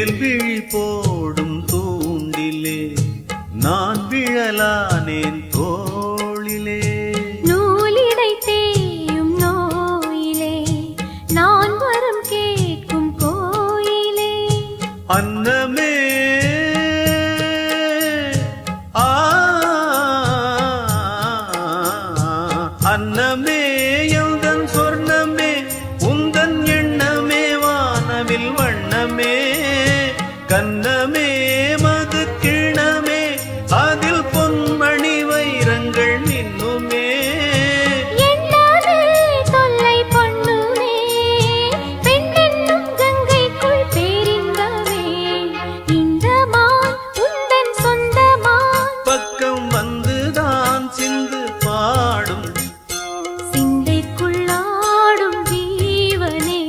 வேல்விழி போடும் தூண்டிலே நான் விழலானேன் தோளிலே. நூலிடை தேயும் நோயிலே நான் வரம் கேட்கும் கோயிலே. அன்னமே அன்னமே எந்தன் சொர்ணமே உந்தன் எண்ணமே வானவில் வண்ணமே. கண்ணமே மது கிணமே அதில் பொன்மணி வைரங்கள் மின்னுமே. எண்ணாதே தொல்லை பண்ணுமே பெண்ணென்னும் கங்கைக்குள் பேரின்பமே. இந்த மான் உந்தன் சொந்தமான் பக்கம் வந்துதான் சிந்து பாடும் சிந்தைக்குள்ளாடும் ஜீவனே.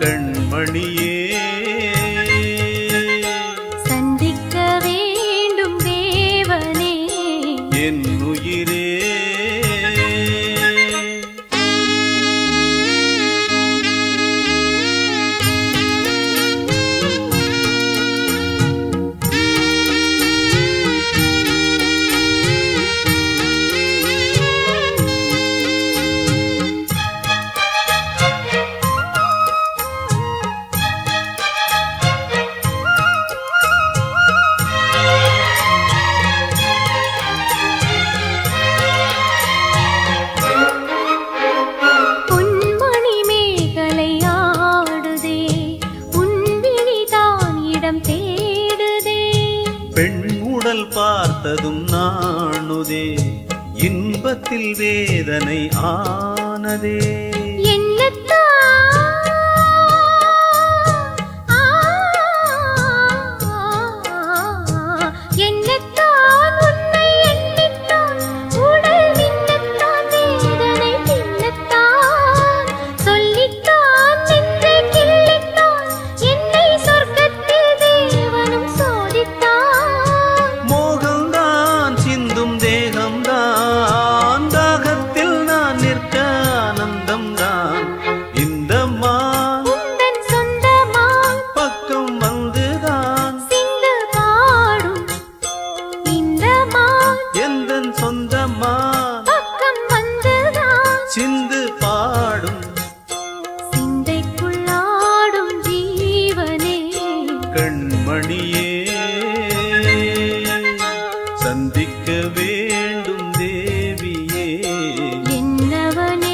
கண்மணியே சந்திக்க வேண்டும் தேவனே. என் உயிரே. பொன்மணி மேகலை ஆடுதே உன் விழிதான் இடம் தேடுதே. பெண் உடல் பார்த்ததும் நாணுதே இன்பத்தில் வேதனை ஆனதே. என்னத்தான் உன்னை எண்ணித்தான் உடல் மின்னத்தான் வேதனை பின்னத்தான் சொல்லித்தான் நின்றே கிள்ளித்தான் என்னை சொர்க்கத்தில் தேவனும் சோதித்தான். மோகம்தான் சிந்தும் தேகம்தான் தாகத்தில் நான் நிற்க ஆனந்தம்தான். இந்த மான் உந்தன் சொந்தமான் பக்கம் வந்துதான் சிந்து பாடும். இந்த மான் எந்தன் சொந்தமான் பக்கம் வந்துதான் சிந்து பாடும். சிந்தைக்குள்ளாடும் ஜீவனே. கண்மணியே சந்திக்க வேண்டும் தேவியே. என்னவனே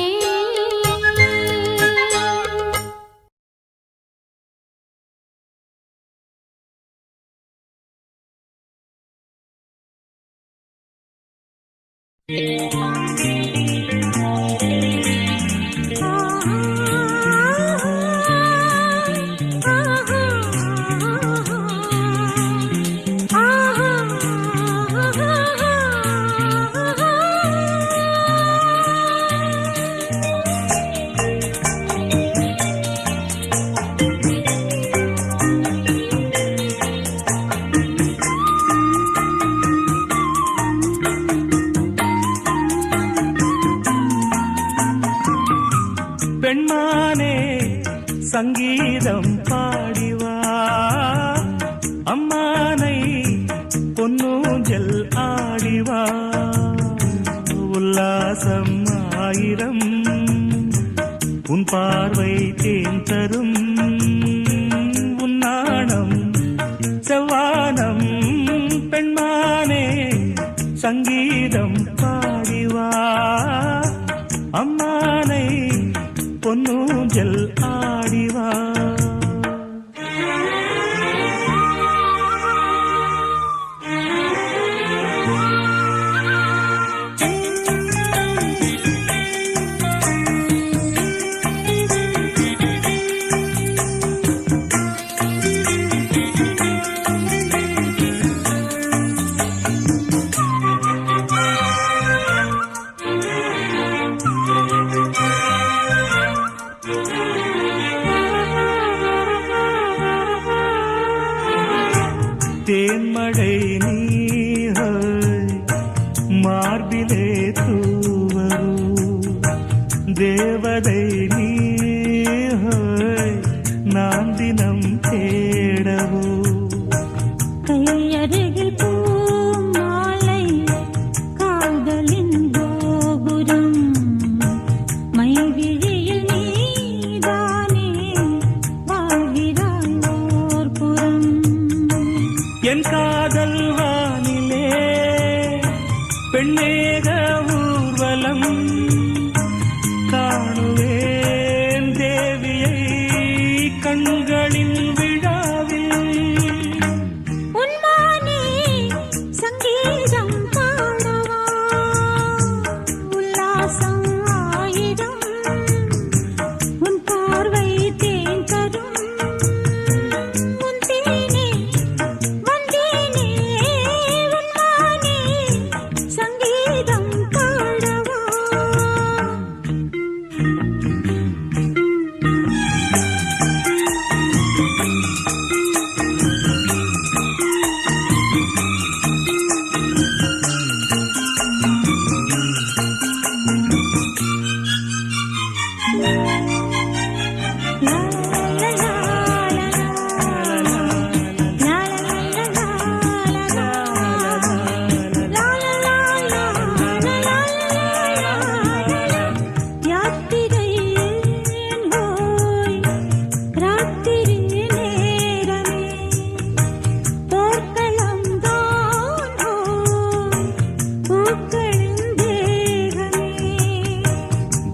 பெண்மானே சங்கீதம் பாடிவா அம்மானை பொன்னூஞ்சல் ஆடிவா. உல்லாசம் ஆயிரம் உன் பார்வை தேன் தரும். உன்னாணம் செவ்வானம் பெண்மானே சங்கீதம் பாடிவா அம்மானை பொன்னூஞ்சல் ஆடிவா.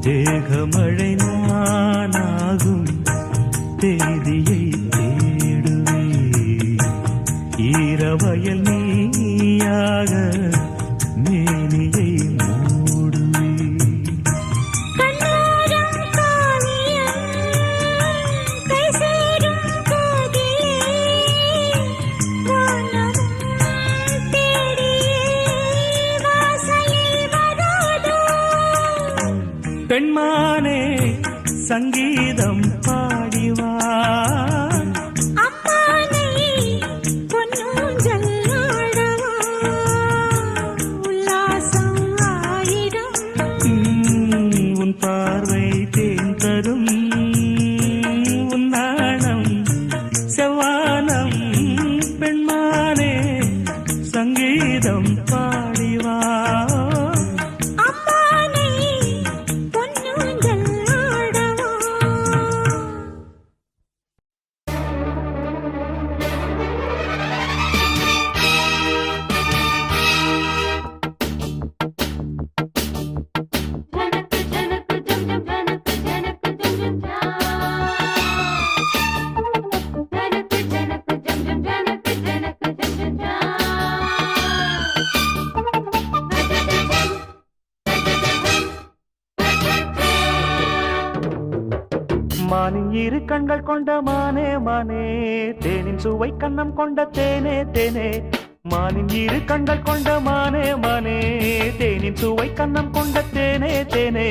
தேகமழை நானாகும் தேதியை தேடுவே ஈரவயல் நீயாக மேனியை மூடுவே பெண்மானே சங்கீதம் பாடிவா உன் பார்வை தேன் தரும் உன் நாணம் செவ்வானம் பெண்மானே சங்கீதம் பாடிவா மானின் இரு கண்கள் கொண்ட மானே மானே தேனின் சுவை கண்ணம் கொண்ட தேனே தேனே மானின் இரு கண்கள் கொண்ட மானே மானே தேனின் சுவை கண்ணம் கொண்ட தேனே தேனே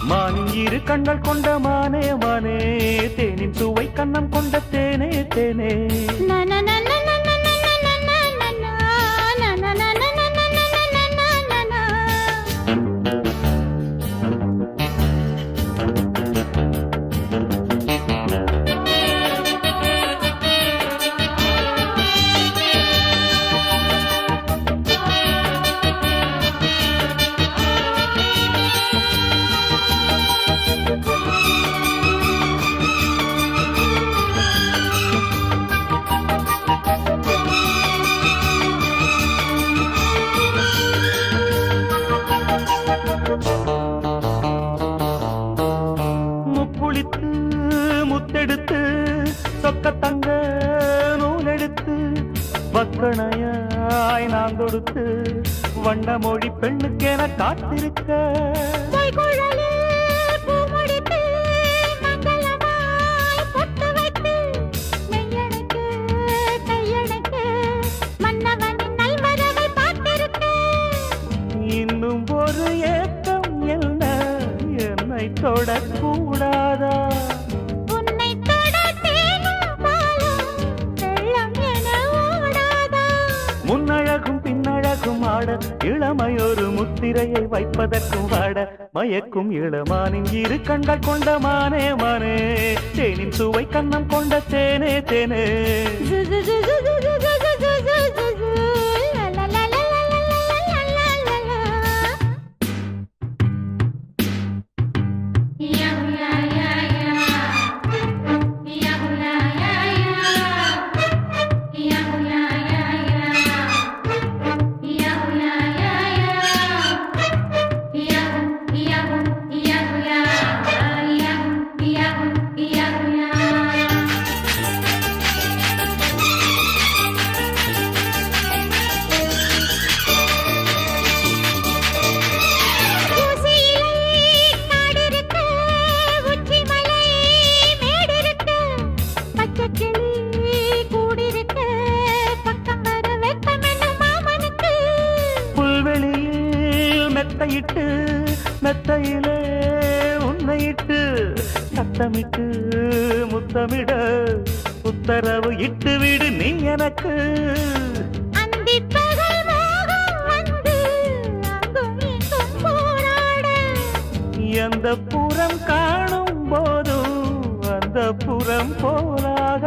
மானின் இரு கண்கள் கொண்ட மானே மானே தேனின் சுவை கண்ணம் கொண்ட தேனே தேனே முக்குளித்து முத்தெடுத்து சொக்க தங்க நூலெடுத்து வக்கணையாய் நான் தொடுத்து வண்ண மொழி பெண்ணுக்கென காத்திருக்க இன்னும் ஒரு ஏக்கம் என்ன என்னை தொடக்கூடாதா உன்னை தொட தேனும் பாலும் வெள்ளம் என ஓடாதா முன்னழகும் பின்னழகும் ஆட இளமையொரு முத்திரையை வைப்பதற்கும் ஆட மயக்கும் இளமானின் இரு கண்கள் கொண்ட மானே மானே தேனின் சுவை கண்ணம் கொண்ட தேனே தேனே மெத்தையிட்டு மெத்தையிலே உன்னையிட்டு சத்தமிட்டு முத்தமிட உத்தரவு இட்டு விடு நீ எனக்கு. அந்திப் பகல் மோகம் வந்து அங்கும் இங்கும் போராட, எந்த புறம் காணும் போதும் அந்த புறம் போலாக.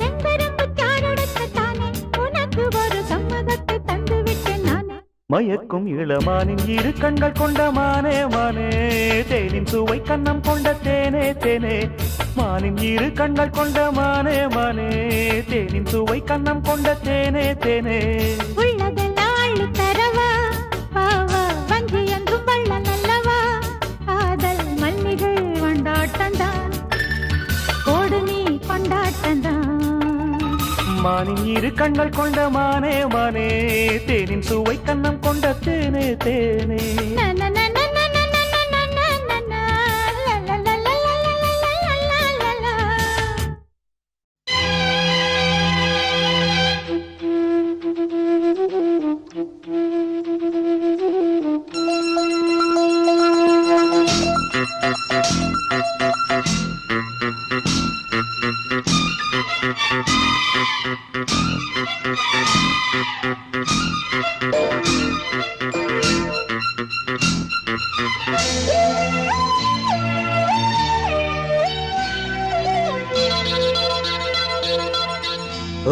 செம்பரும்பு சாரெடுக்கத்தானே உனக்கு ஒரு சம்மதத்தை தந்து விட்டேன் நானே. மயக்கும் இளமானின் இரு கண்கள் கொண்ட மானே மானே, தேனின் சுவை கண்ணம் கொண்ட தேனே தேனே. மானின் இரு கண்கள் கொண்ட மானே மானே, தேனின் சுவை கண்ணம் கொண்ட தேனே தேனே. உள்ளதெல்லாம் அள்ளித் தரவா, வா வா வஞ்சி என்றும் வள்ளல் அல்லவா. காதல் மல்லிகை கொண்டாட்டந்தான், கோடு நீ கொண்டாட்டந்தான். மானின் இரு கண்கள் கொண்ட மானே மானே, தேனின் சுவை கண்ணம் கொண்ட தேனே தேனே.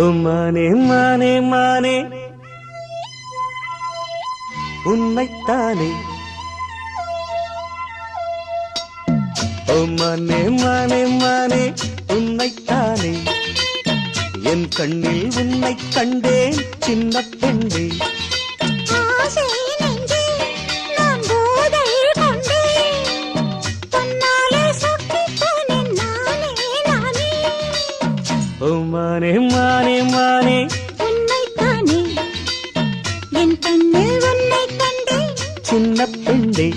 ஓ மானே மானே மானே, உன்னைத்தானே. ஓ மானே மானே மானே, உன்னைத்தானே. என் கண்ணில் உன்னை கண்டேன் சின்ன பெண்ணே. ஆசை நெஞ்சே நான் போதை கொண்டேன், தன்னாலே சொக்கிப் போனேன் நானே நானே. ஓ மானே மானே மானே, உன்னைத்தானே என் கண்ணில் உன்னை கண்டேன். சின்ன பெண்ணே.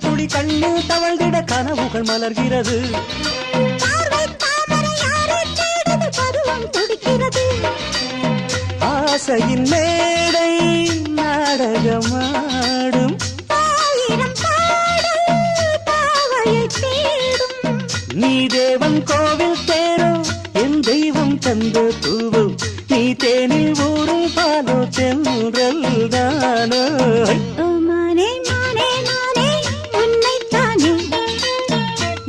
துளி கண்ணில் தவழ்ந்திட கனவுகள் மலர்கிறது. பார்வை தாமரை யாரை தேடுது, பருவம் துடிக்கிறது. ஆசையின் மேடை நாடகமாடும், ஆயிரம் பாடல் பாவையை தேடும். நீ தேவன் கோவில் தேரோ என் தெய்வம் தந்த பூவோ, நீ தேனில் ஊரும் பாலோ தென்றல் தானோ. ஓ மானே மானே மானே, உன்னைத்தானே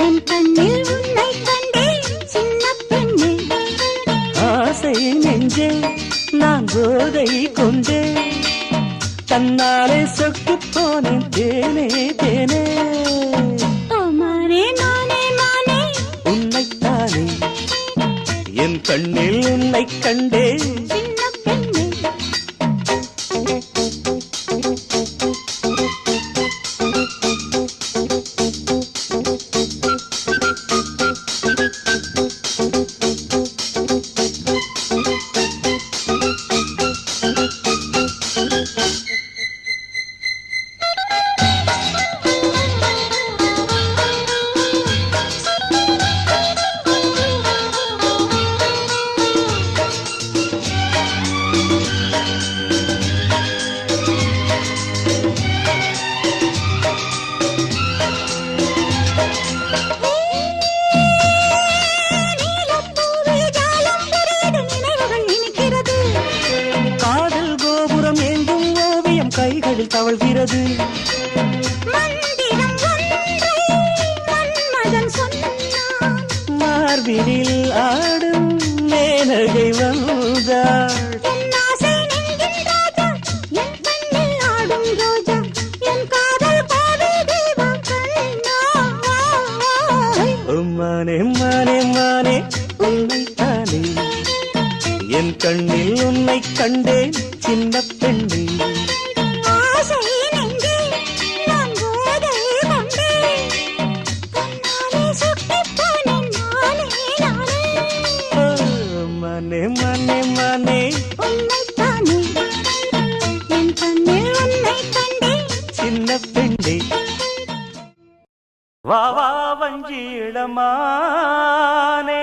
என் கண்ணில் உன்னை கண்டேன் சின்ன பெண்ணே. ஆசை நெஞ்சே நான் போதை கொண்டே, தன்னாலே சொக்கு போனேன் தேனே தேனே. ஓ மானே மானே மானே, உன்னைத்தானே என் கண்ணில் உன்னை கண்டேன். சின்ன பெண்ணே. கைகளில் தவழ்கிறது. மந்திரம் ஒன்றை மன்மதன் சொன்னான், மார்பினில் ஆடும் மேனகை வந்தாள். என் ஆசை நெஞ்சின் ராஜா, என் கண்ணில் ஆடும் ரோஜா, என் காதல் கோவில் தெய்வம் கண்ணா. மானே மானே மானே, உன்னைத்தானே என் கண்ணில் உன்னை கண்டேன் சின்ன பெண்ணே. ஆசை நெஞ்சே நான் வா வா வஞ்சி இளமானே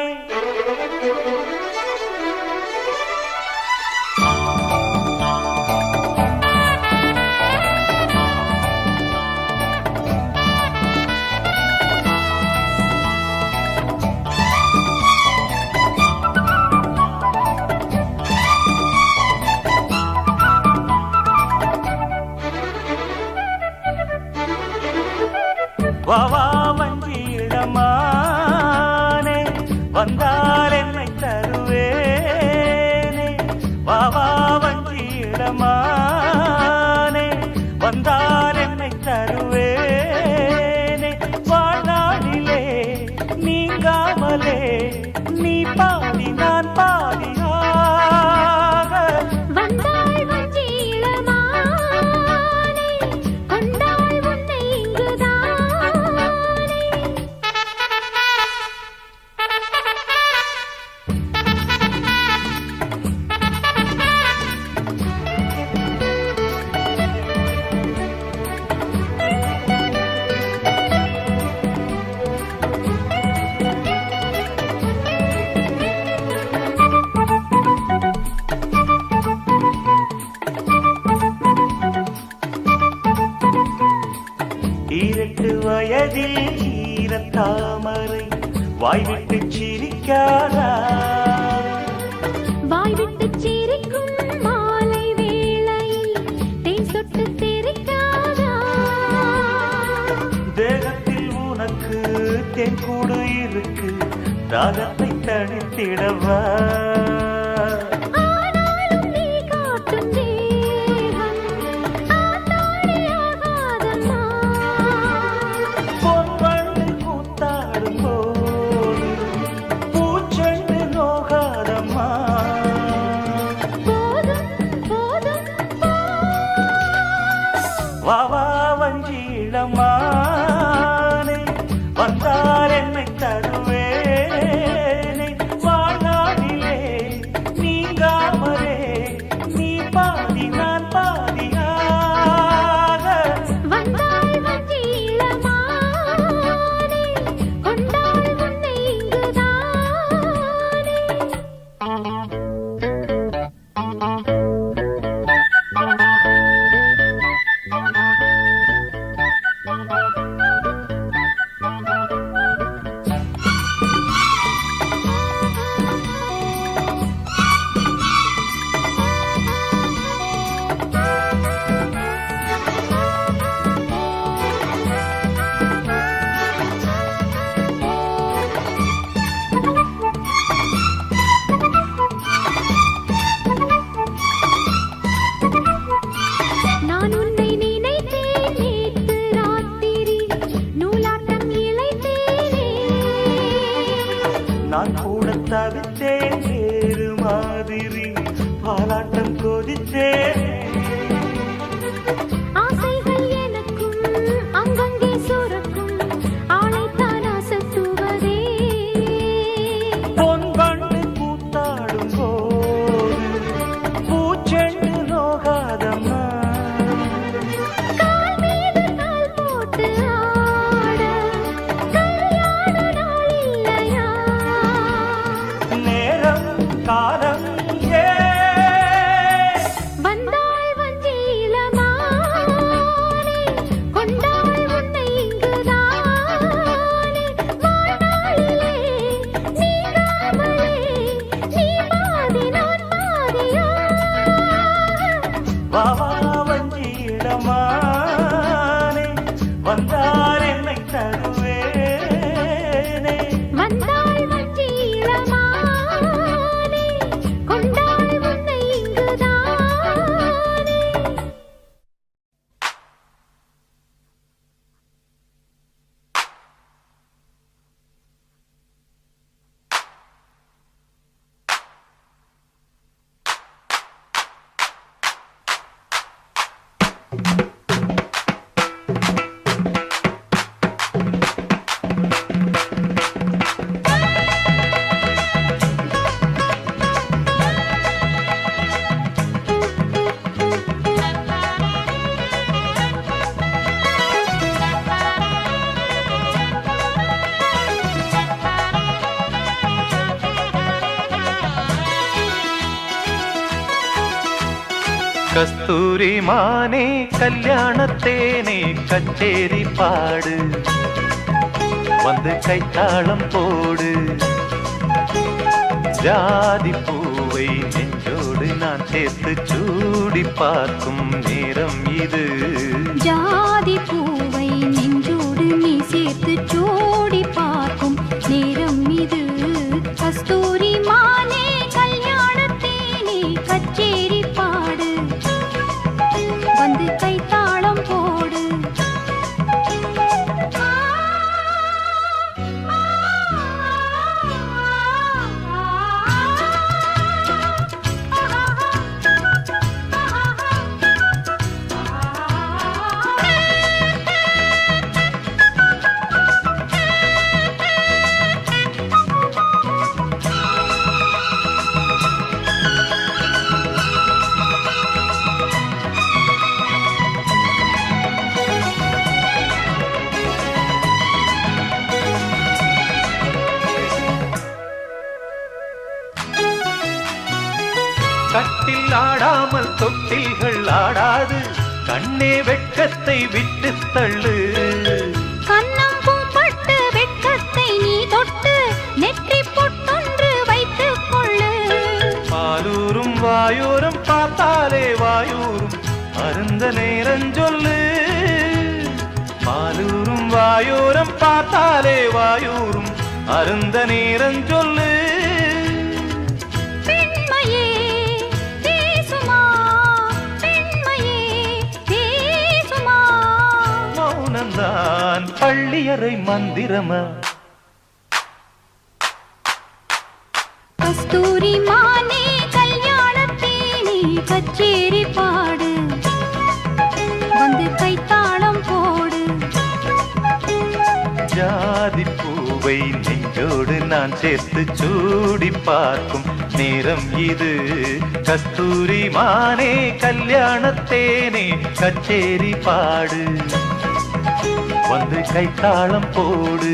வா வா வஞ்சி இளமானே வந்தால் என்னை தருவேனே வா வா வஞ்சி இளமானே வந்தால் என்னை தருவேனே வாழ்நாளிலே நீங்காமலே நீ பாதி நான் பாதியாக வந்தாள் வஞ்சி இளமானே கொண்டாள் உன்னை இங்குதானே ஈரட்டு வயதில் ஈரத்தாமரை வாய்விட்டு சிரிக்காதா வாய் விட்டு சிரிக்கும் மாலை வேளையில் தேன் சொட்டு தெரிக்காதா தேகத்தில் உனக்கு தென்கூடு இருக்கு தாகத்தை தணித்திடவா ஆனாலும் நீ காட்டும் தேகம் ஆத்தாடியாகாதம்மா பொன்வண்டு கூத்தாடும் போது பூச்செண்டு நோகாதம்மா போதும் போதும் வா வா வஞ்சி இளமானே வந்தால் என்னை தருவேனே வாழ்நாளிலே நீங்காமலே நீ பாதி நான் பாதியாக வந்தாள் வஞ்சி இளமானே கொண்டாள் உன்னை இங்குதானே நான் உன்னை நினைத்தேன் நேற்று ராத்திரி நூலாட்டம் இழைத்தேனே நான் கூட தவித்தேன் வேறு மாதிரி பாலாட்டம் கொதித்தேன் ஆசைகள் எனக்கும் அங்கங்கே சுரக்கும் ஆளைத்தான் அசத்துவதே பொன்வண்டு கூத்தாடும் போது பூச்செண்டு நோகாதம்மா கால் மீது கால் போட்டு ஆட கல்யாண நாள் இல்லையா நேரம் காலம் ஏ வந்தாள் வஞ்சி இளமானே கொண்டாள் உன்னை இங்குதானே வாழ்நாளிலே நீங்காமலே நீ பாதி நான் பாதியாக வா வா வஞ்சி இளமானே வந்தால் என்னை தருவேனே வந்தாள் வஞ்சி இளமானே கொண்டாள் உன்னை இங்குதானே கஸ்தூரி மானே கல்யாணத்தேனே கச்சேரி பாடு வந்து கைத்தாளம் போடு ஜாதி பூவை நெஞ்சோடு நான் சேர்த்து சூடி பார்க்கும் நேரம் இது ஜாதி பூவை நெஞ்சோடு நீ சேர்த்து சூடி பார்க்கும் நேரம் இது கஸ்தூரி மானே கல்யாணத்தேனே கச்சேரி பாடு வந்து கைத்தாளம் போடு கட்டில் ஆடாமல் தொட்டில்கள் ஆடாது கண்ணே வெட்கத்தை விட்டு தள்ளு கண்ணம் பூப்பட்டு வெட்கத்தை நீ தொட்டு நெற்றி பொட்டொன்று வைத்துக் கொள்ளு பாலூரும் வாயூரும் பார்த்தாலே வாயூரும் அருந்த நேரம் சொல்லு பாலூரும் வாயூரும் பார்த்தாலே வாயூரும் அருந்த நேரம் சொல்லு மௌனம்தான் பள்ளியறை மந்திரமா கஸ்தூரி மானே கல்யாணத்தேனே கச்சேரி பாடு வந்து கைத்தாளம் போடு ஜாதி பூவை நெஞ்சோடு நான் சேர்த்து சூடி பார்க்கும் நேரம் இது கஸ்தூரி மானே கல்யாணத்தேனே கச்சேரி பாடு வந்து கைத்தாளம் போடு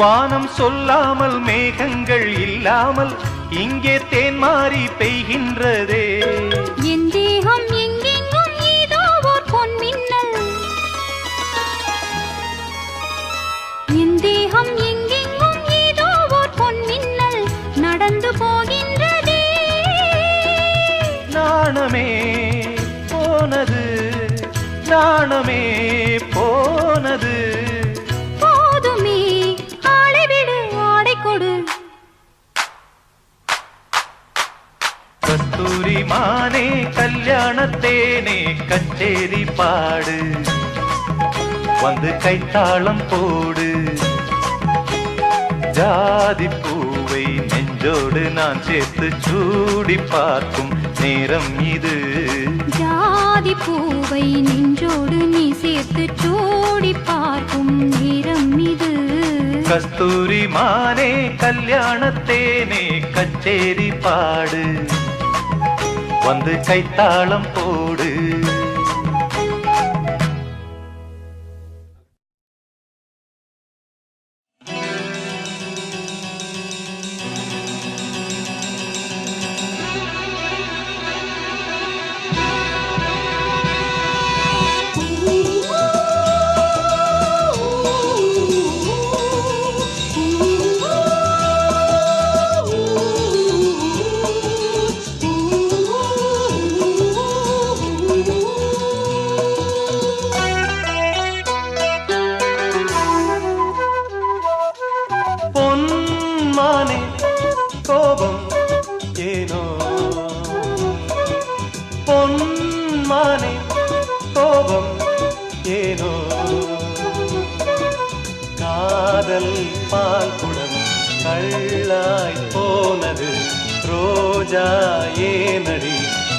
வானம் சொல்லாமல் மேகங்கள் இல்லாமல் இங்கே தேன் மாறி பெய்கின்றதே என் தேகம் எங்கெங்கும் ஏதோ ஓர் பொன்மின்னல் என் தேகம் எங்கெங்கும் ஏதோ ஓர் பொன்மின்னல் நடந்து போகின்றதே நாணமே போனது நாணமே போனது போதுமே ஆளை விடு ஆடை கொடு கஸ்தூரி மானே கல்யாணத்தேனே கச்சேரி பாடு வந்து கைத்தாளம் போடு ஜாதி பூவை நெஞ்சோடு நான் சேர்த்து சூடி பார்க்கும் நேரம் இது ஜாதி பூவை நெஞ்சோடு நீ சேர்த்து சூடி பார்க்கும் நேரம் இது கஸ்தூரி மானே கல்யாணத்தேனே கச்சேரி பாடு வந்து கைத்தாளம் போடு மானே கோபம் ஏனோ காதல் பால் குடம் கள்ளாய் போனது ரோஜா ஏனடி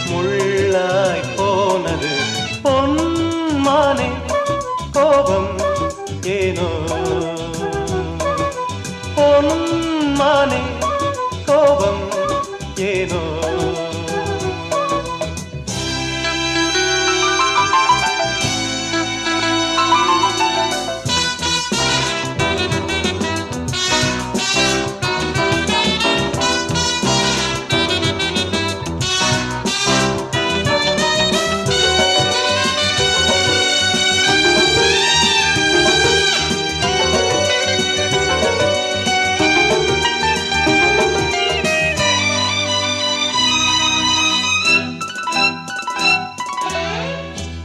முள்ளாய் போனது பொன்மானே கோபம் ஏனோ பொன்மானே கோபம் ஏனோ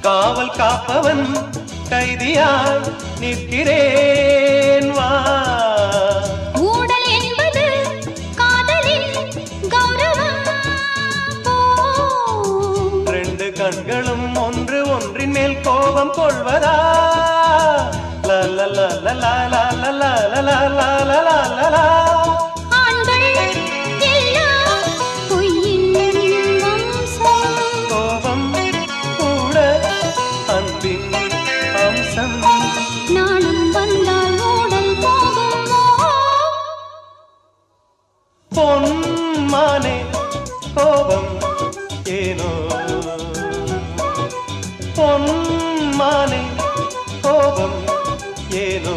காவல் காப்பவன் கைதியாய் நிற்கிறேன் வா ஊடல் என்பது காதலின் கௌரவம் ரெண்டு கண்களும் ஒன்று ஒன்றின் மேல் கோபம் கொள்வதா லா ஆண்கள் எல்லாம் பொய்யின் வம்சம் கோபம் கூட அன்பின் அம்சம் நாணம் வந்தால் ஊடல் போகும் பொன்மானே கோபம் ஏனோ பொன்மானே கோபம் ஏனோ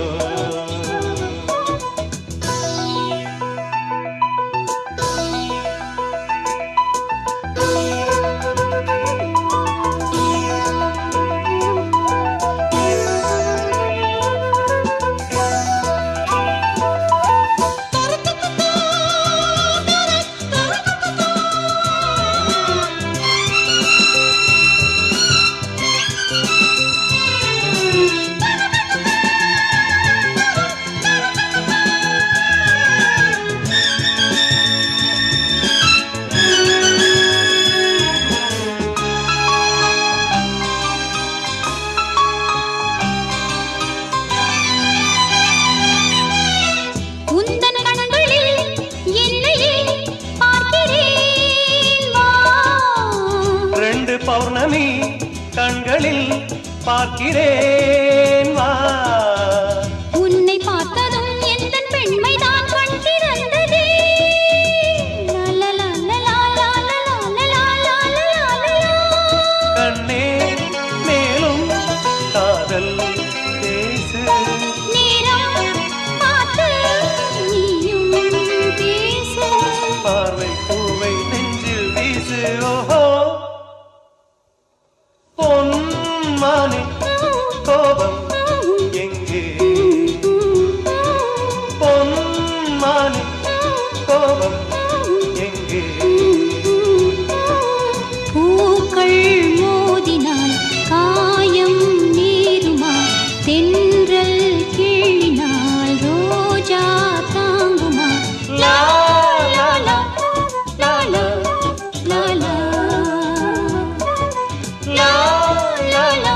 உந்தன் கண்களில் என்னையே பார்க்கிறேன் வா ரெண்டு பௌர்ணமி கண்களில் பார்க்கிறேன் வா உன்னை பார்த்ததும் எந்தன் பெண்மைதான் கண் திறந்ததே கண்ணே மேலும் காதல் பேசு நேரம் பார்த்து நீயும் பேசு பார்வை பூவை நெஞ்சில் வீசு ஓஹோ பொன்மானே கோபம் எங்கே பொன்மானே கோபம் எங்கே பூக்கள் மோதினால் காயம் நேருமா தென்றல் கிள்ளினால் ரோஜா தாங்குமா லா லா லா லா லா லா லா லா லா லா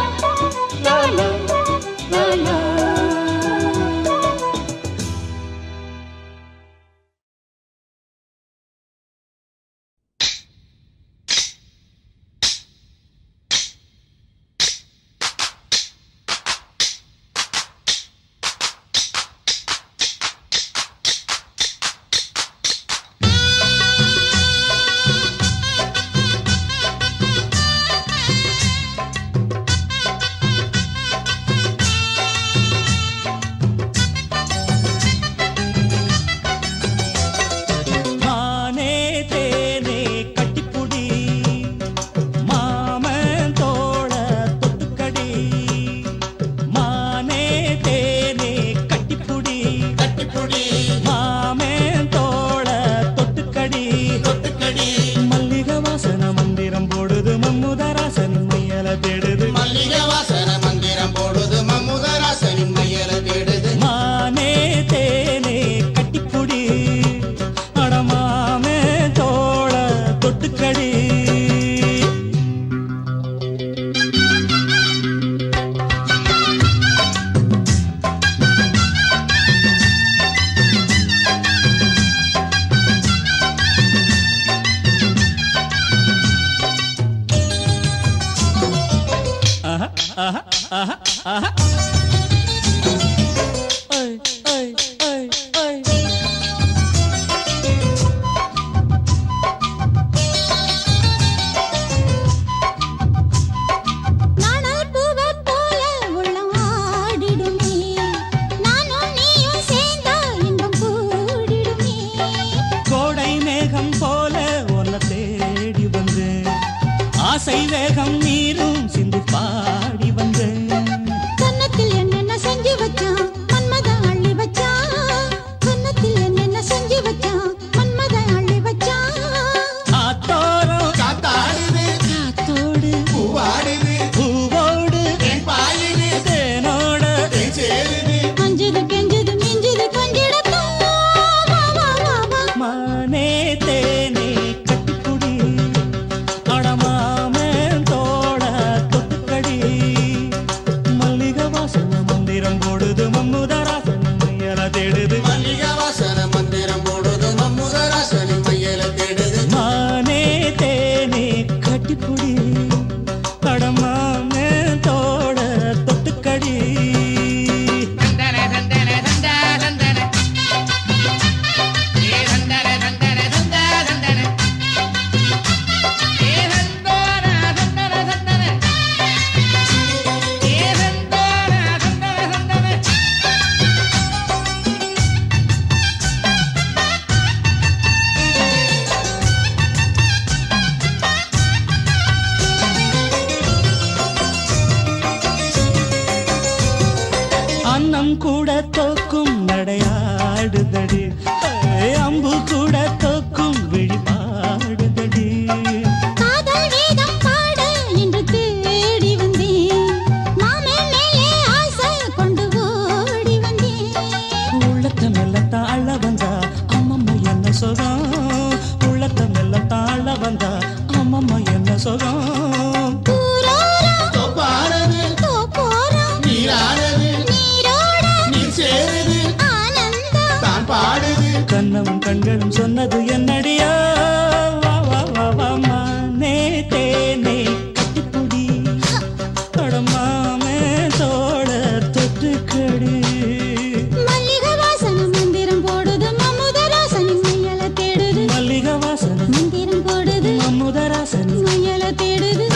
ஆஹா ஆஹா ஆஹா ஐ ஐ ஐ ஐ நாணல் பூவைப் போல உள்ளம் ஆடிடுமே நானும் நீயும் சேர்ந்தா இன்பம் கூடிடுமே கோடை மேகம் போல உன்னை தேடி வந்தேன் ஆசை வேகம் நீரும் சிந்து பாடி வந்தேன் கன்னத்தில் என்னென்ன செஞ்சு வச்சான் மன்மத அள்ளி வச்சான் கன்னத்தில் என்னென்ன செஞ்சு வச்சான் மன்மத அள்ளி வச்சான் ஆத்தோரம் காத்தாடுது காத்தோடு பூவாடுது பூவோடு பாயுது தேனோட சேருது அஞ்சுது கெஞ்சுது மிஞ்சுது கொஞ்சிடத்தான் வா வா வா வா மானே தேனே கட்டிக்குடி அடமாமேன் தோட தொட்டுக்கடி மல்லிகை வாசன மந்திரம் போடுது மம்முதராசன் மையல தேடுது மல்லிகை வாசன மந்திரம் போடுது மம்முதராசனி மையல தேடுது மானே தேனே கட்டிக்குடி அடமாமேன் தோட தொட்டுக்கடி அன்னம் கூட தோக்கும் நடையாடுதடி அம்பு கூட தோக்கும் விழிபாடுதடி காதல் வேதம் பாட இன்று தேடி வந்தேன் மாமே மேலே ஆசை கொண்டு ஓடி வந்தேன் உள்ளத்த மெல்லத்தான் அள்ள வந்தா அம்மம்மா என்ன சுகம் உள்ளத்த மெல்லத்தான் அள்ள வந்தா அம்மம்மா என்ன சுகம் தூரோரம் தொப்பானது தோப்போரம் நீரானது நீரோட நீர் சேருது ஆனந்தம் தான் பாடுது கண்ணமும் கண்களும் சொன்னது என்னடியா வா வா வா வா மானே தேனே கட்டிப்புடி கடமாமே தோட தொட்டுக்கடி மல்லிகை வாசன மந்திரம் போடுது மம்முதராசனி மையல தேடுது மல்லிகை வாசன மந்திரம் போடுது மம்முதராசனி மையல தேடுது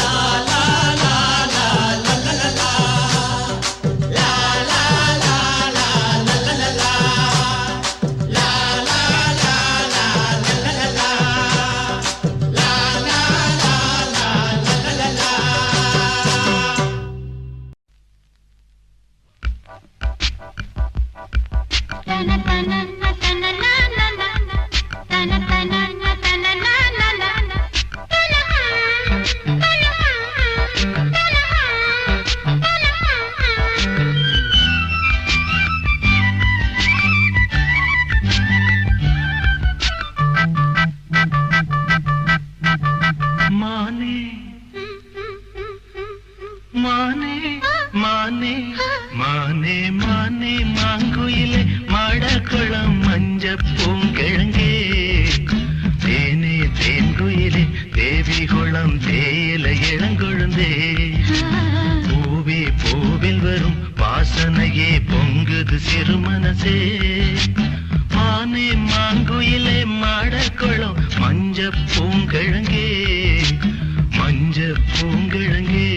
மானே மானே மானே மானே மானே மாங்குயிலே மாடக்குளம் மஞ்ச பூங்கிழங்கே தேனே தேன்குயிலே தேவி குளம் தேயில இளங்கொழுந்தே பூவே பூவில் வரும் வாசனையே பொங்குது சிறுமனசே மானே மாங்குயிலே மாடக்குளம் மஞ்ச பூங்கிழங்கே மஞ்ச பூங்கிழங்கே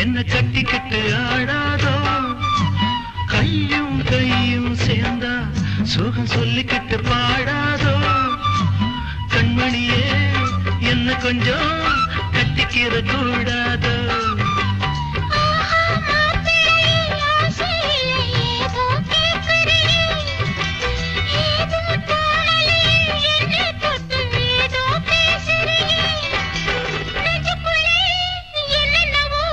என்ன கட்டிக்கிட்டு ஆடாதோ கையும் கையும் சேர்ந்தா சுகம் சொல்லிக்கிட்டு பாடாதோ கண்மணியே என்ன கொஞ்சம் கட்டிக்கிற கூடாதோ என்னென்னவோ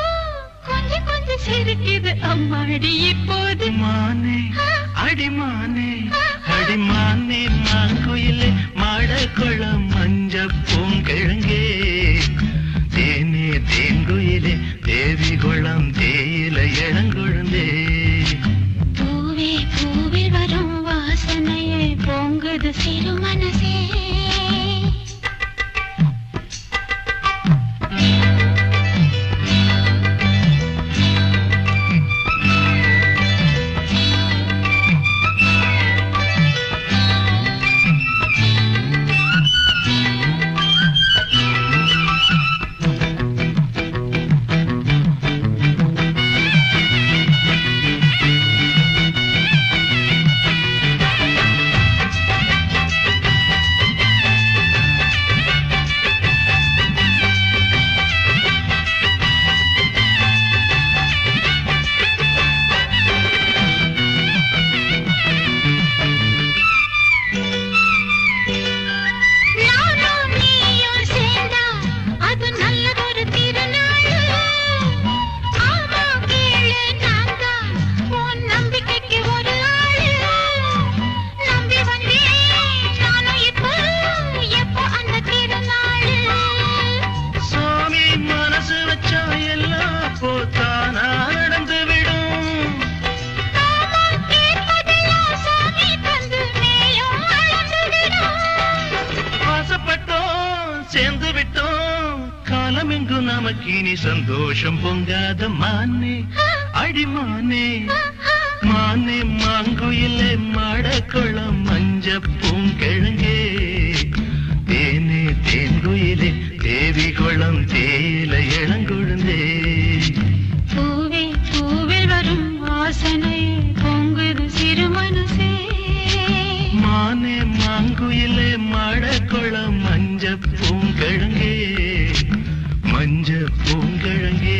நமக்கினி சந்தோஷம் பொங்காத மானே அடிமானே மானே மாங்குயிலே மாடக்குளம் மஞ்ச பூங்கிழங்கே தேனே தேன்குயிலே தேவி குளம் தேயில இளங்குழுந்தே பூவே பூவில் வரும் வாசனை பொங்குது சிறு மனசே மானே மாங்குயிலே மாடக்குளம் மஞ்ச பூங்கிழங்கே மஞ்ச பூங்கிழங்கே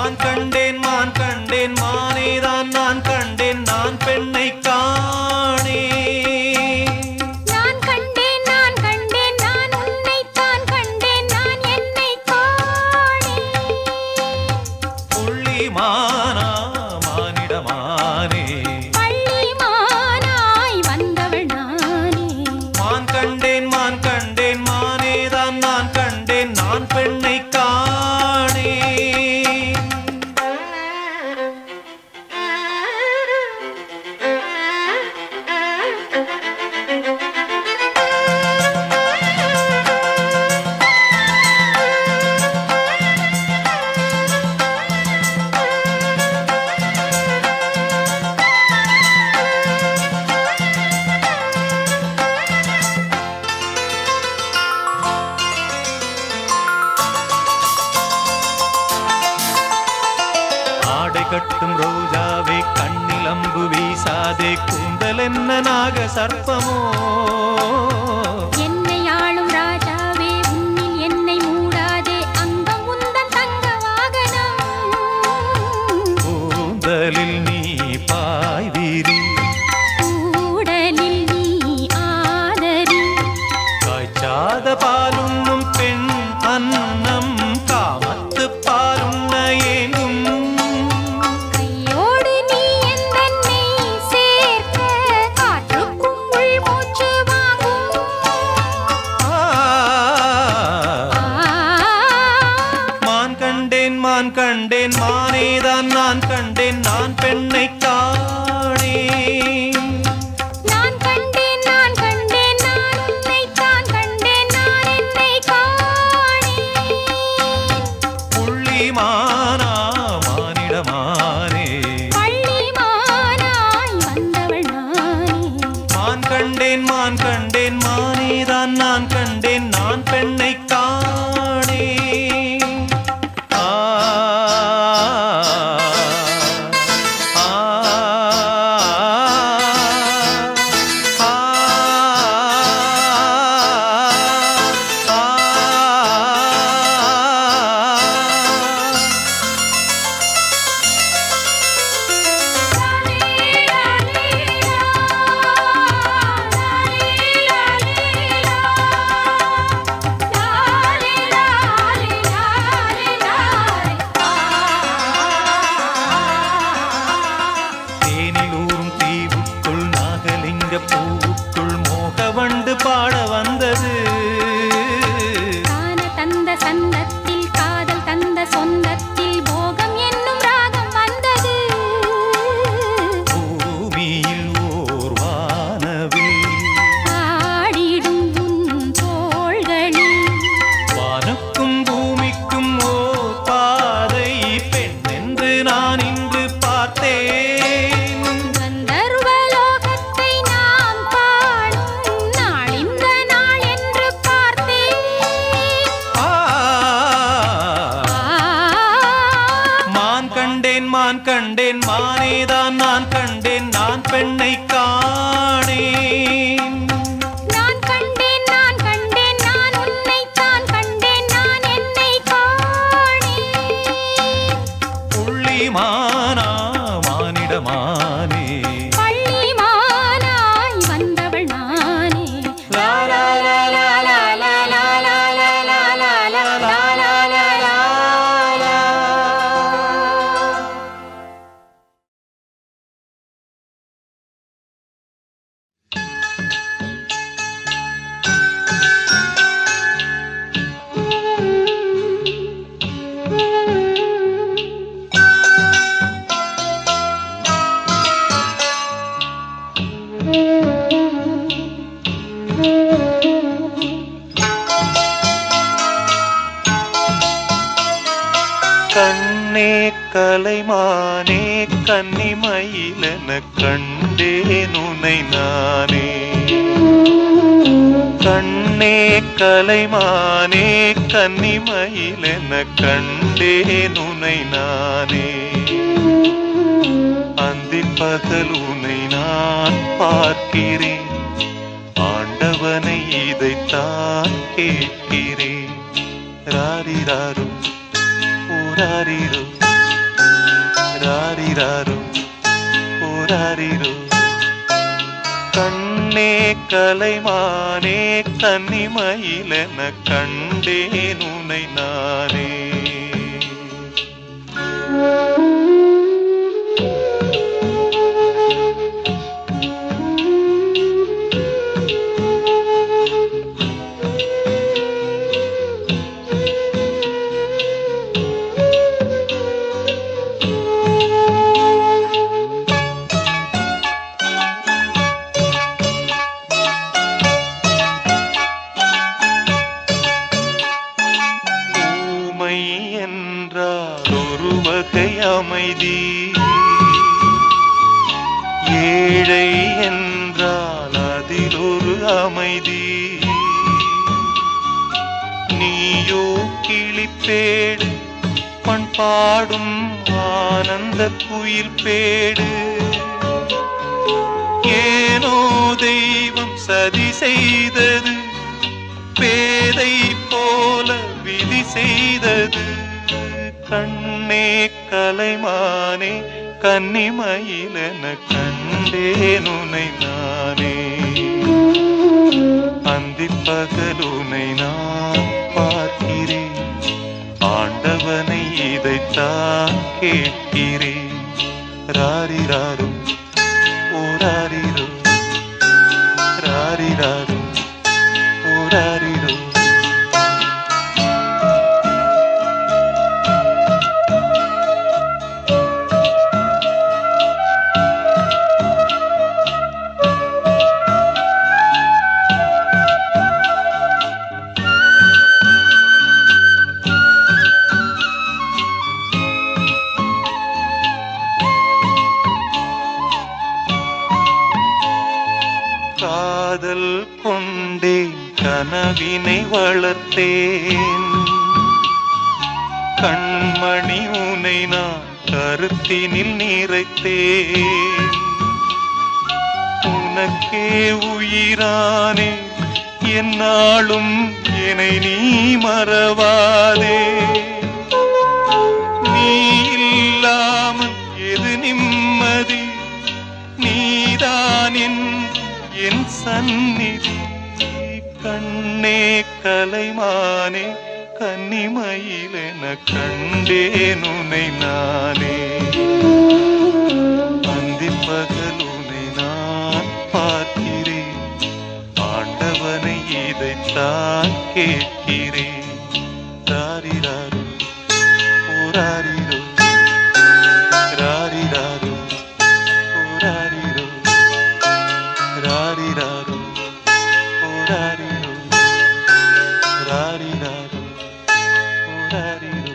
மான் கண்டேன் மான் கண்டேன் மானேதான் நான் கண்டேன் நான் பெண்ணை காணே நான் கண்டேன் நான் கண்டேன் நான் உன்னைத்தான் கண்டேன் நான் என்னை காணேன் புள்ளி மானா மானிடமானே பள்ளி மானாய் வந்தவள் நானே மான் கண்டேன் மானேதான் நான் கண்டேன் நான் பெண்ணை காணே ஆடை கட்டும் ரோஜாவே கண்ணில் அம்பு வீசாதே கூந்தல் என்ன நாக சர்ப்பமோ என்னை ஆளும் ராஜாவே உன்னில் என்னை மூடாதே அங்கம் உந்தன் தங்க வாகனம் கூந்தலில் நீ பாய்வீரி கூடலில் நீ ஆதரி காய்ச்சாத பாலுண்ணும் பெண் அன்னம் காமத்து பாலுண்ண ஏங்கும் கையோடு நீ என்னை சேர்க்க காற்றுக்கும் உள் மூச்சு வாங்கும் மான் கண்டேன் மானேதான் நான் கண்டேன் நான் பெண்ணை காணேன் நான் கண்டேன் நான் உன்னைத்தான் கண்டேன் நான் என்னை காணேன் புள்ளி மானா மானிடமானே பள்ளி மானாய் வந்தவள் நானே மான் கண்டேன் மானேதான் நான் கண்டேன் நான் பெண்ணை காணேன் ஆ ஆ ஆ தேனிலூரும் தீவுக்குள் நாகலிங்க பூவுக்குள் மோகவண்டு பாட வந்தது கான தந்த சந்தத்தில் காதல் தந்த சொந்தத்தில் போகம் என்னும் ராகம் வந்தது பூமியில் ஓர் வானவில் ஆடிடும் உன் தோள்களில் வானுக்கும் பூமிக்கும் ஓர் பாதை பெண் என்று நான் இன்று பார்த்தேன் கந்தர்வலோகத்தை நாம் காணும் நாள் இந்த நாள் என்று பார்த்தேன் ஆ மான் கண்டேன் மானேதான் நான் கண்டேன் நான் பெண்ணை காணேன் நான் கண்டேன் நான் உன்னைத்தான் கண்டேன் நான் என்னை காணேன் புள்ளி மானா மானிடமானே பள்ளி மானாய் வந்தவள் நானே லா லா லா லா லா லா லா லா லா லா லா லா லா லா லா லா. கண்ணே கலைமானே கன்னிமயிலென கண்டேன் உனை நானே கண்ணே கலைமானே கன்னிமயிலென கண்டேன் உனை நானே அந்தின் பகல் உனை நான் பார்க்கிறேன் ஆண்டவனை இதைத்தான் கேட்கிறேன் ராரிராரும் ராரிரோ ராரிராரோ ஓராரிரோ. கண்ணே கலைமானே கன்னிமயிலென கண்டேன் உனை நானே. அமைதி ஏழை என்றால் அதில் ஒரு அமைதி. நீயோ கிளிப்பேடு பண்பாடும் ஆனந்த குயில் பேடு. ஏனோ தெய்வம் சதி செய்தது பேதை போல விதி செய்தது. கண்ணே கலைமானே கன்னிமயிலென கண்டேன் உனை நானே. அந்திப்பகலுனை நான் பார்க்கிறேன் ஆண்டவனை இதைத்தான் கேட்கிறேன். ராரிராரோ ஓராரிரோ ராரிராரோ ஓராரிரோ. காதல் கொண்டேன் கனவினை வளர்த்தேன். கண்மணி உனை நான் கருத்தினில் நிறைத்தேன். உனக்கே உயிரானே என்னாலும் என்னை நீ மறவாதே. நீ இல்லாமல் எது நிம்மதி நீதான் என் சந்நிதி. கண்ணே கலைமானே கன்னிமயிலென கண்டேன் உனை நானே. அந்திப்பகல் உனை நான் பார்க்கிறேன் ஆண்டவனை இதைத்தான் கேட்கிறேன். ராரிராரோ ஓராரிரோ ராரிராரோ ஓராரிரோ ராரிராரோ ஓராரிரோ ராரிராரோ ஓராரிரோ.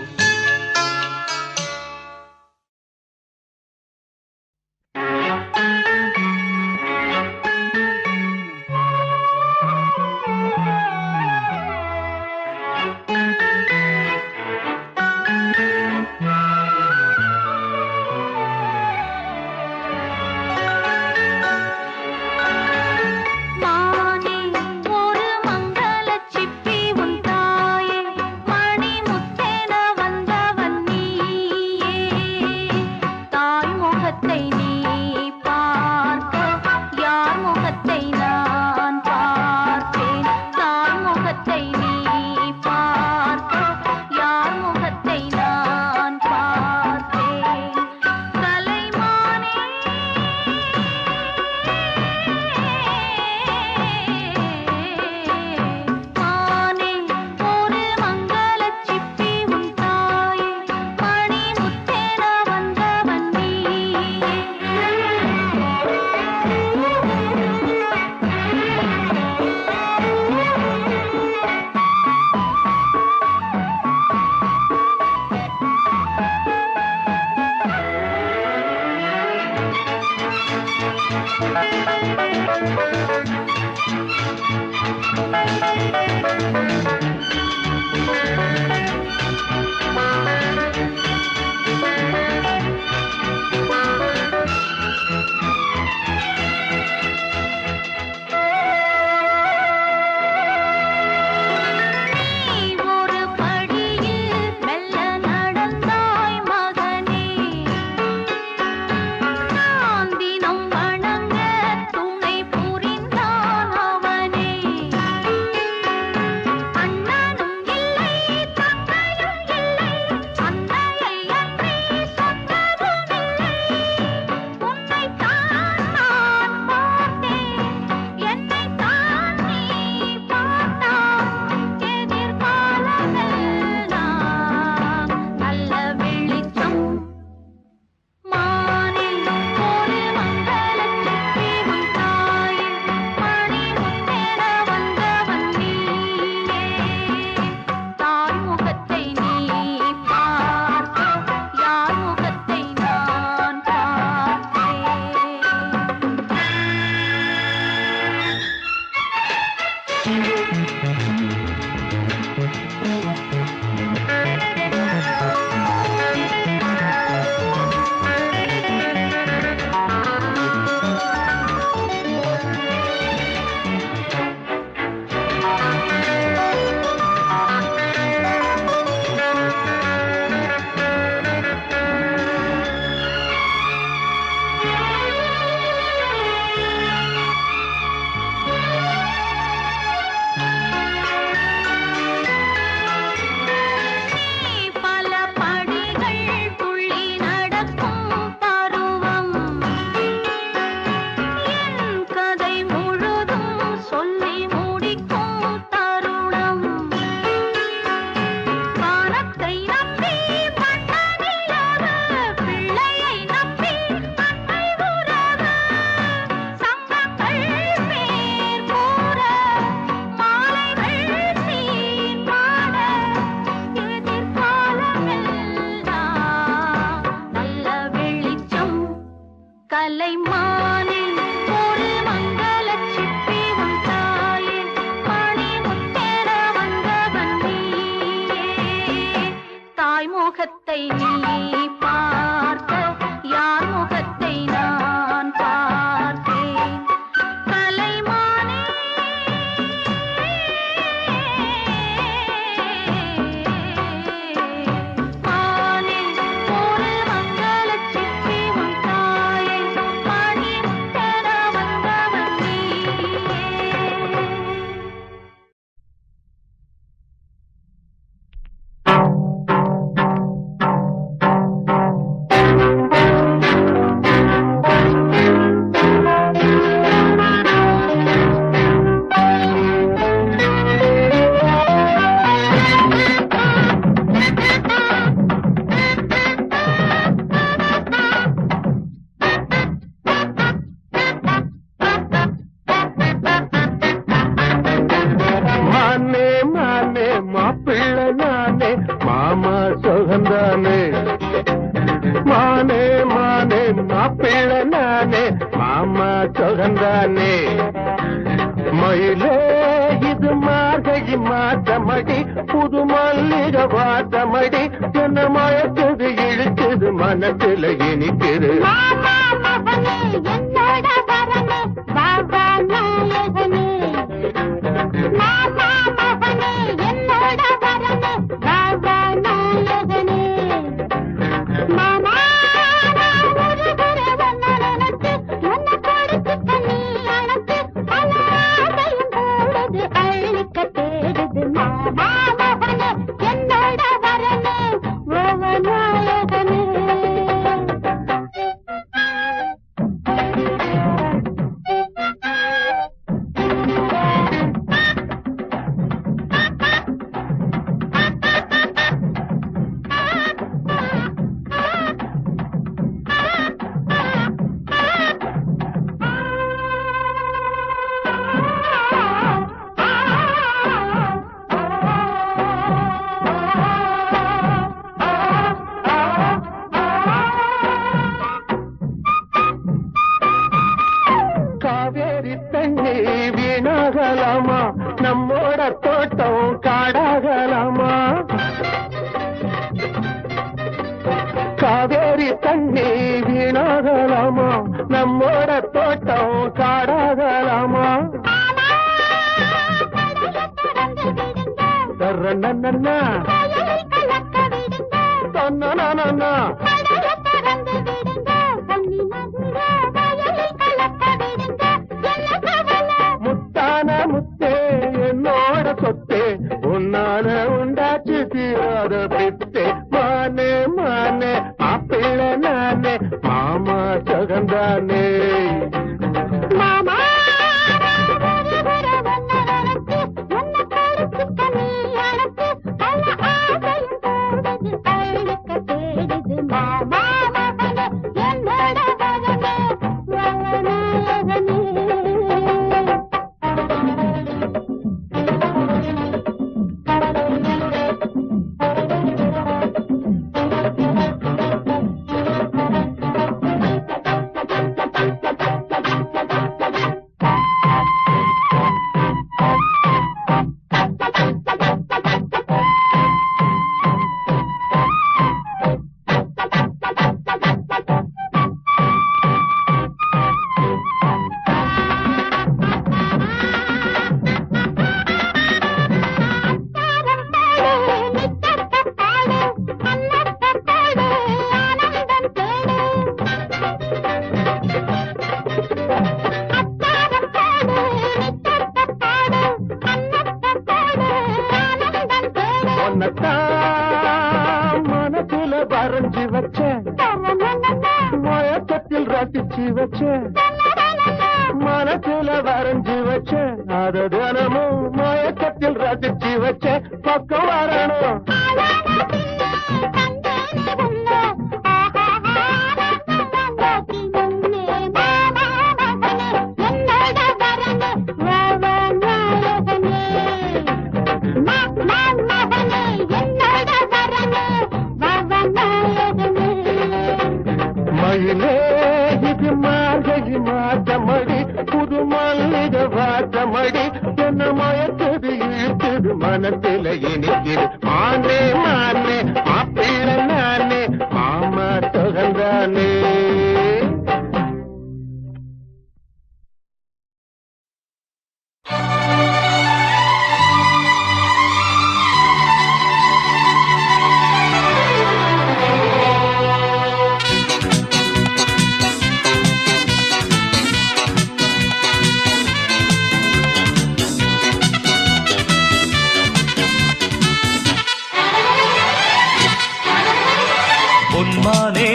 கலைமானே ஒரு மங்கள சிப்பி உன் தாயே மணி முத்தேன வந்தவன் நீயே தாய் முகத்தை நீ பார்த்த யார் முகத்தை நான் பார்த்தேன் கலைமானே மானே ஒரு மங்கள சிப்பி உன் தாயே மணி முத்தேன வந்தவன் நீயே மானே மானே மாப்பிள்ளை நானே மாமா சுகந்தானே மானே மானே மாப்பிள்ளை நானே மாமா சுகந்தானே மயிலே இது மார்கழி மாத்தமடி புது மல்லிகை வாத்தமடி என்ன மயக்குது இழுக்குது மனசுல இனிக்குது மாமா மகனே என்னோட வரனே பாபா நாயகனே மாமா மகனே என்னோட வரனே பாபா நாயகனே மாமா நான் ஒரு குறை ஒன்ன நினைச்சு உன்னை கொடுத்து நீ அணைச்சு பல ஆசையும் கூடுது அள்ளிக்க தேடுது மாமா மகனே என்னோட வரனே பாபா நாயகனே காவேரி தண்ணி வீணாகலாமா நம்மோட தோட்டம் காடாகலாமா காவேரி தண்ணி வீணாகலாமா நம்மோட தோட்டம் காடாகலாமா தர்றன்னா தொன்னா முத்தான முத்தே என்னோட சொத்தே உன்னால உண்டாச்சு தீராத பித்தே மானே மானே மாப்பிள்ளை நானே மாமா சகந்தானே மாமா ஒரு குறை ஒன்ன நினைச்சு உன்னை கொடுத்து நீ அணைச்சு பல ஆசையும் கூடுது அள்ளிக்க தேடுது மாமா மகனே என்னோட வரனே வரநாயகனே உன்னத்தான் மனசுல வரைஞ்சி வச்சேன் மயக்கத்தில் ரசிச்சு வச்சேன் மனசுல வரைஞ்சி வச்சேன் அது தினமும் மயக்கத்தில் ரசிச்சு வச்சேன் பக்கம் வரணும் மயிலே இது மாற மொழி மாற்றமடி புது மல்லிக வாற்றமடி என்ன மயக்குது இழுக்குது மனத்தில இனிக்குது மானே மானே மாப்பிள்ள நானே மாமா தொகந்தானே பொன்மானே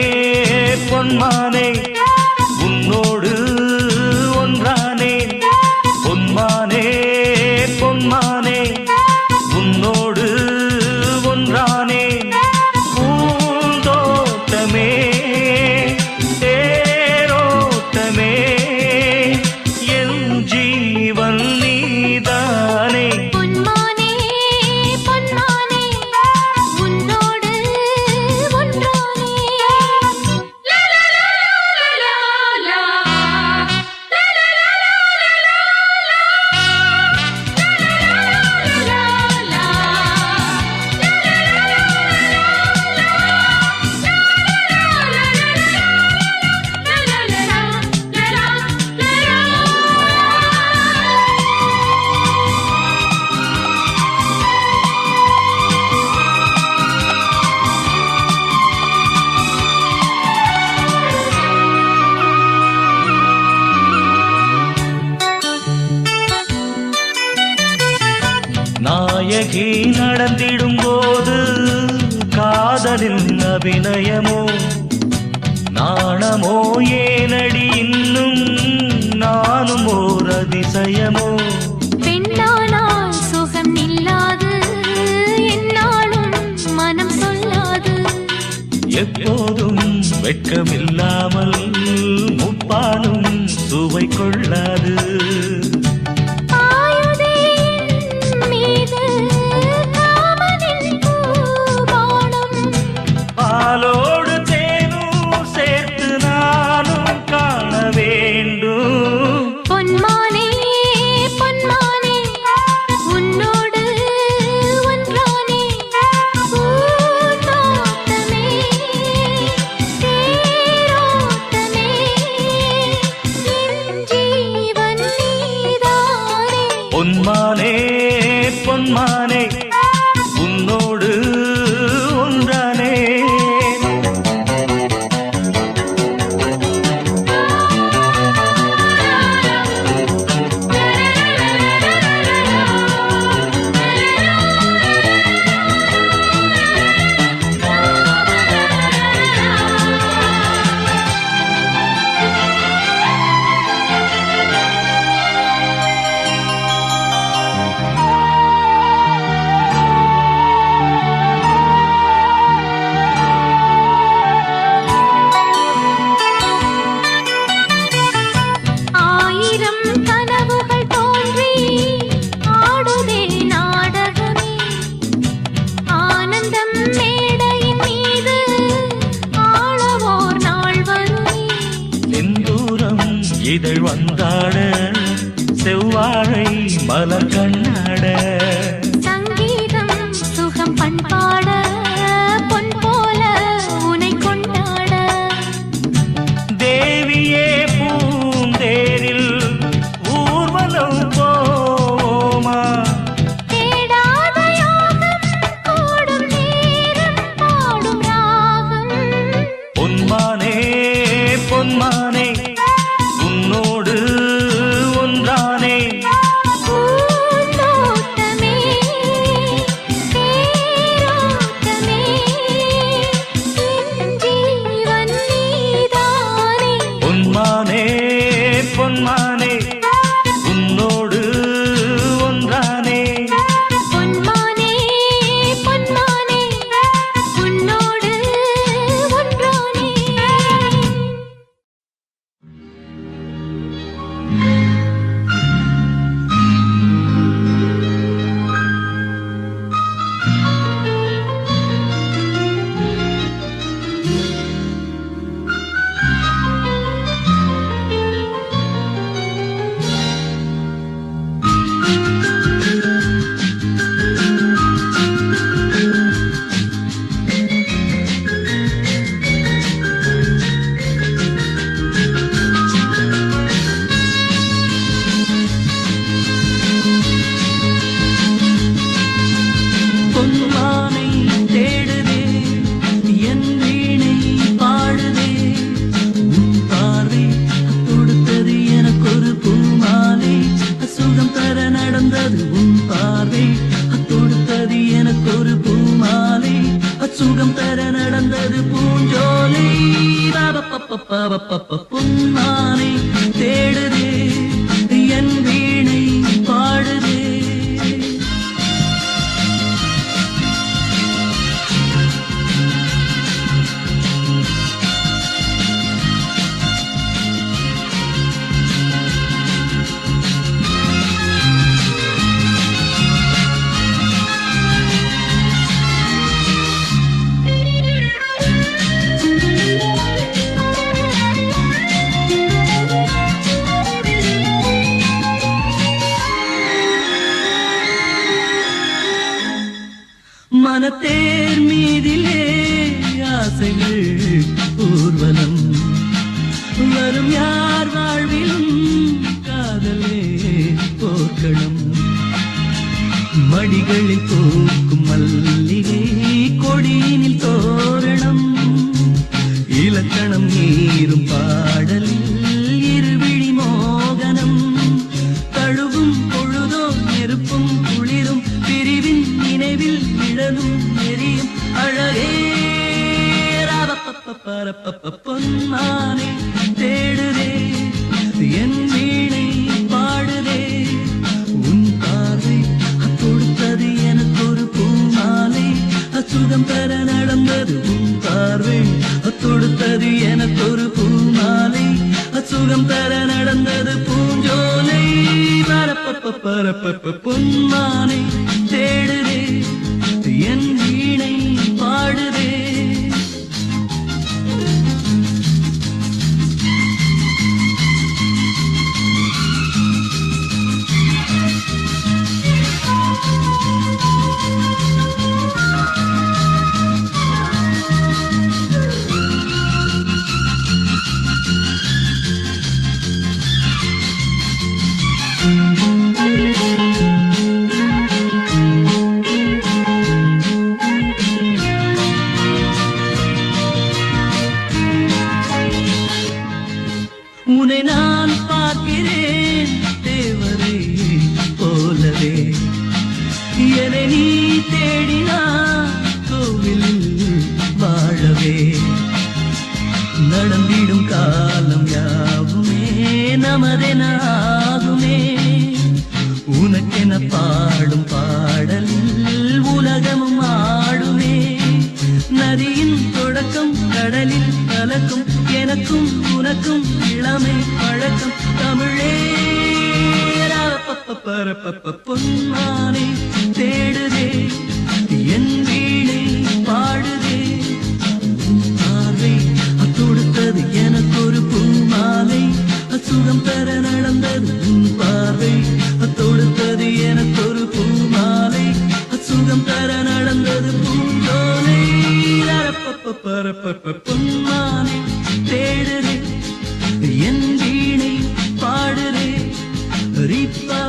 பொன்மானே உன்னோடு ஒன்றானே பொன்மானே பொன்மானே உன்னோடு ஒன்றானே பூந்தோட்டமே தேரோட்டமே என் ஜீவன் நீதானே பொன்மானே பொன்மானே உன்னோடு ஒன்றானே லா லா லா லா லா லா லா லா நாயகி நடந்திடும் போது காதலின் அபிநயமோ நாணமோ ஏனடி இன்னும் நானும் ஓர் அதிசயமோ பெண்ணானால் சுகம் நில்லாது என்னாலும் மனம் சொல்லாது எப்போதும் வெட்கமில்லாமல் முப்பாலும் சுவை கொள்ளாது ஆயுதே என் மீது காமனின் பூபானம் பாலோடு தேனும் சேர்த்து நானும் காண வேண்டும் பொன்மானே பொன்மானே உன்னோடு ஒன்றானே பூந்தோட்டமே தேரோட்டமே என் ஜீவன் நீதானே பொன்மானே பொன்மானே உன்னோடு ஒன்றானே ஆயிரம் கனவுகள் தோன்றி ஆடுதே நாடகமே ஆனந்தம் மேடையின் மீது ஆளவோர் நாள் வருமே செந்தூரம் இதழ் வந்தாட செவ்வாழை மலர் கண்ணாட சங்கீதம் சுகம் பண்பாட பொன் போல உனை கொண்டாட தேவியே பூந்தேரில் ஊர்வலம் போமா தேடாத யோகம் கூடும் நேரம் பாடும் ராகம் பொன்மானே பொன்மானே உன்னோடு ஒன்றானே பூந்தோட்டமே தேரோட்டமே என் ஜீவன் நீதானே பொன்மானே பொன்மானே பொன்னானை தேடுதே என் வீணை பாடுதே. மனத்தேர் மீதிலே ஆசைகள் ஊர்வலம் வரும் யார் வாழ்விலும் காதலே போர்க்களம். மடிகளில் பூக்கும் மல்லிகை கொடியினில் தோரணம் இலக்கணம் நீரும் பாடலில் இருவிழி மோகனம். தழுவும் பொழுதோ நெருப்பும் குளிரும் பிரிவின் நினைவில் நிழலும் நெறியும் அழகே. பொன்னானை தேடுதே என் வீணை பாடுதே. உன் பார்வை கொடுத்தது எனக்கு ஒரு பூமாலை அச்சுதம் பெற நடந்தது. உன் பார்வை கொடுத்தது எனக்கு ஒரு பூமாலை அச்சுகம் தர நடந்தது பூஞ்சோலை. பொன்னானை தேடுதே என் வீணை பாடுதே. உன்னை நான் பார்க்கிறேன் தேவரை போலவே. என்னை நீ தேடினான் கோவிலில் வாழவே. நடந்திடும் காலம் யாவுமே நமதென ஆகுமே. உனக்கென பாடும் பாடலில் உலகமும் ஆடுமே. நதியின் தொடக்கம் கடலில் கலக்கும் எனக்கும் உனக்கும் இளமை பழக்கம் தமிழே. பொன்னானை தேடுதே என் வீணை பாடுதே. பார்வை கொடுத்தது எனக்கு ஒரு பூமாலை அச்சுகம் பெற நடந்தது. உன் பார்வை கொடுத்தது எனக்கு ஒரு பூமாலை அச்சுகம் பெற நடந்தது பூஞ்சோலை. பொன்னானை தேடுதே என் வீணை பாடுதே. ரிப்பா